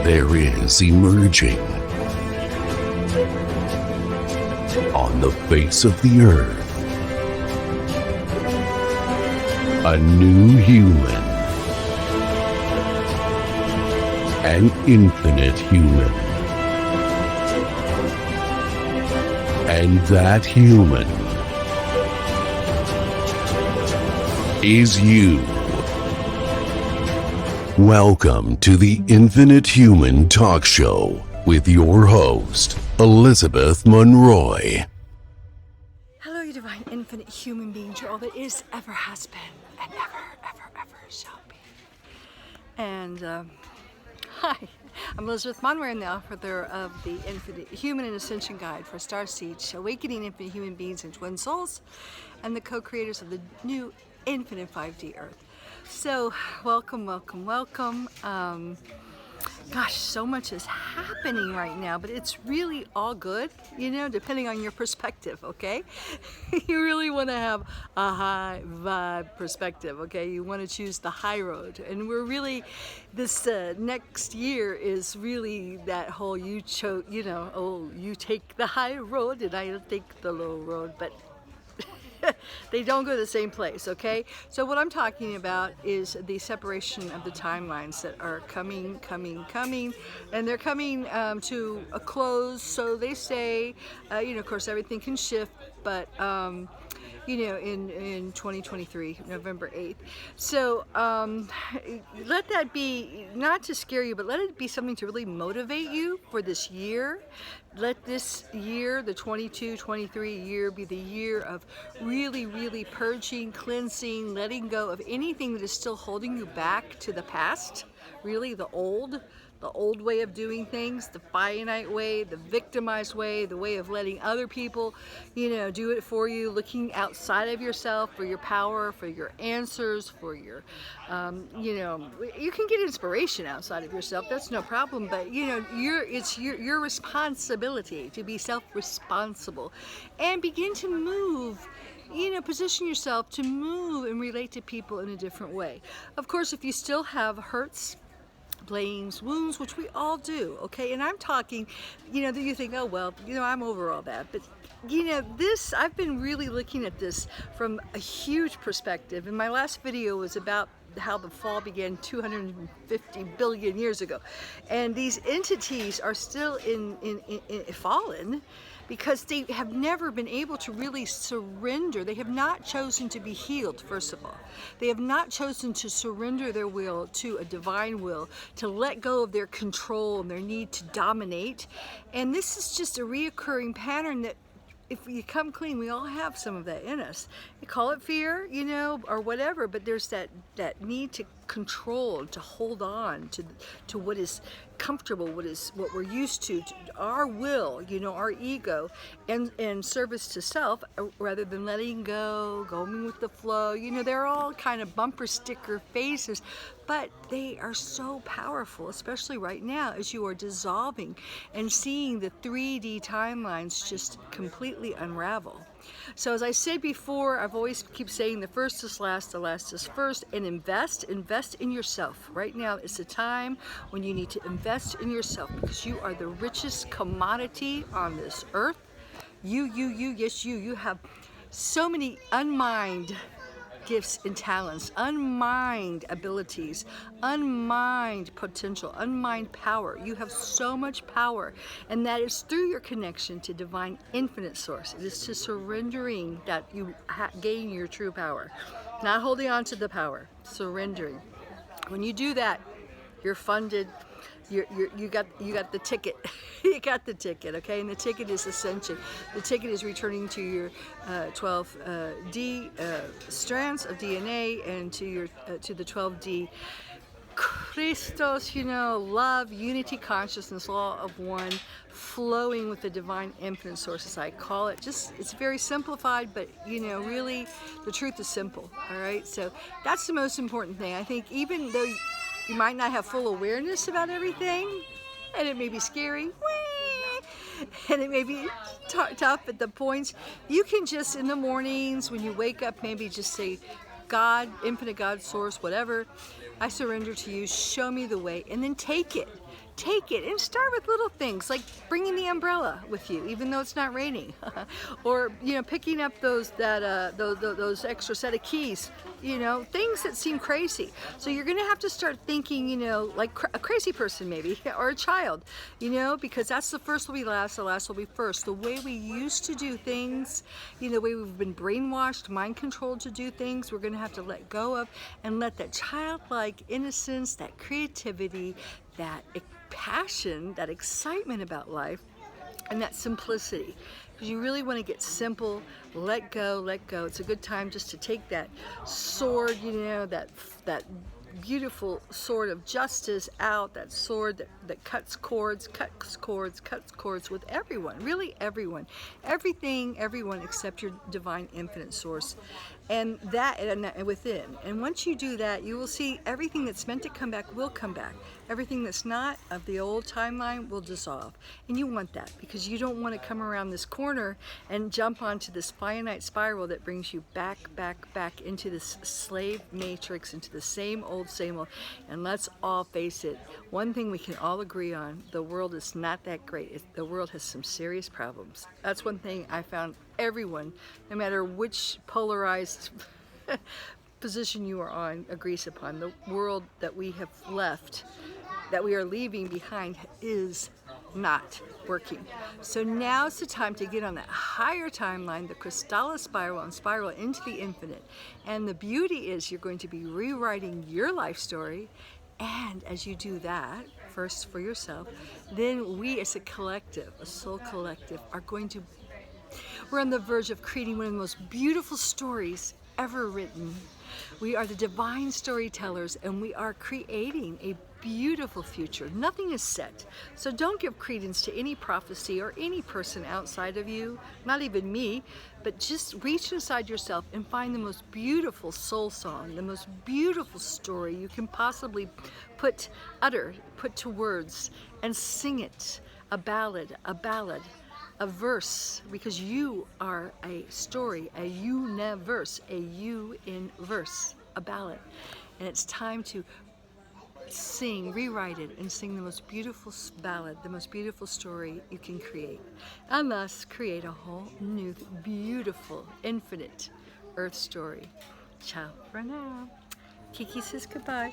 There is emerging on the face of the earth a new human, an infinite human, and that human is you. Welcome to the Infinite Human Talk Show with your host, Elizabeth Monroy. Hello, you divine, infinite human beings. You're all that is, ever has been, and ever shall be. And, hi, I'm Elizabeth Monroy, the author of the Infinite Human and Ascension Guide for Starseed, Awakening Infinite Human Beings and Twin Souls, and the co-creators of the new Infinite 5D Earth. So, welcome. Gosh, so much is happening right now, but it's really all good, depending on your perspective, okay? You really want to have a high vibe perspective, okay? You want to choose the high road. And we're really, this next year is really that whole you take the high road and I take the low road, but they don't go to the same place, okay? So what I'm talking about is the separation of the timelines that are coming, and they're coming to a close. So they say, of course, everything can shift, but in 2023, November 8th. So let that be, not to scare you, but let it be something to really motivate you for this year. Let this year, the 22-23 year, be the year of really purging, cleansing, letting go of anything that is still holding you back to the past, really the old way of doing things, the finite way, the victimized way, the way of letting other people, do it for you, looking outside of yourself for your power, for your answers, for your, you can get inspiration outside of yourself, that's no problem, but it's your responsibility to be self-responsible and begin to move. Position yourself to move and relate to people in a different way. Of course, if you still have hurts, blames, wounds, which we all do, okay? And I'm talking, that you think, oh, well, I'm over all that. But, this, I've been really looking at this from a huge perspective. And my last video was about how the fall began 250 billion years ago. And these entities are still in fallen, because they have never been able to really surrender. They have not chosen to be healed, first of all. They have not chosen to surrender their will to a divine will, to let go of their control and their need to dominate. And this is just a reoccurring pattern that, if you come clean, we all have some of that in us. You call it fear, or whatever, but there's that need to control, to hold on to what is comfortable, what we're used to our will, our ego, and service to self, rather than letting go, going with the flow. They're all kind of bumper sticker phases, but they are so powerful, especially right now as you are dissolving and seeing the 3D timelines just completely unravel. So as I said before, I've always keep saying the first is last, the last is first, and invest in yourself. Right now is the time when you need to invest in yourself, because you are the richest commodity on this earth. You have so many unmined gifts and talents, unmined abilities, unmined potential, unmined power. You have so much power, and that is through your connection to divine infinite source. It is to surrendering that you gain your true power, not holding on to the power, surrendering. When you do that, you're funded. You got the ticket. You got the ticket, okay? And the ticket is ascension. The ticket is returning to your 12D strands of DNA, and to the 12D Christos, love, unity, consciousness, law of one, flowing with the divine infinite source, as I call it. It's very simplified, but really the truth is simple. All right, so that's the most important thing. I think, even though you might not have full awareness about everything, and it may be scary, and it may be tough at the points, you can just, in the mornings when you wake up, maybe just say, God, infinite God, source, whatever, I surrender to you, show me the way, and then take it. take it and start with little things like bringing the umbrella with you, even though it's not raining, or picking up those extra set of keys. Things that seem crazy. So you're gonna have to start thinking, like a crazy person maybe, or a child, because that's the first will be last, the last will be first. The way we used to do things, the way we've been brainwashed, mind controlled to do things, we're gonna have to let go of and let that childlike innocence, that creativity, that passion, that excitement about life, and that simplicity. Because you really want to get simple, let go, let go. It's a good time just to take that sword, that beautiful sword of justice out, that sword that cuts cords with everyone, really everyone, everything, everyone except your divine infinite source, and within. And once you do that, you will see everything that's meant to come back will come back. Everything that's not of the old timeline will dissolve. And you want that because you don't want to come around this corner and jump onto this finite spiral that brings you back into this slave matrix, into the same old. And let's all face it, one thing we can all agree on, the world is not that great. The world has some serious problems. That's one thing I found everyone, no matter which polarized position you are on, agrees upon. The world that we have left, that we are leaving behind, is not working. So now's the time to get on that higher timeline, the crystallis spiral, and spiral into the infinite. And the beauty is you're going to be rewriting your life story. And as you do that, first for yourself, then we as a collective, a soul collective, we're on the verge of creating one of the most beautiful stories ever written. We are the divine storytellers, and we are creating a beautiful future. Nothing is set. So don't give credence to any prophecy or any person outside of you, not even me, but just reach inside yourself and find the most beautiful soul song, the most beautiful story you can possibly put to words, and sing it. A ballad, a verse, because you are a story, a universe, a you in verse, a ballad. And it's time to sing, rewrite it, and sing the most beautiful ballad, the most beautiful story you can create. And thus create a whole new, beautiful, infinite earth story. Ciao for now. Kiki says goodbye.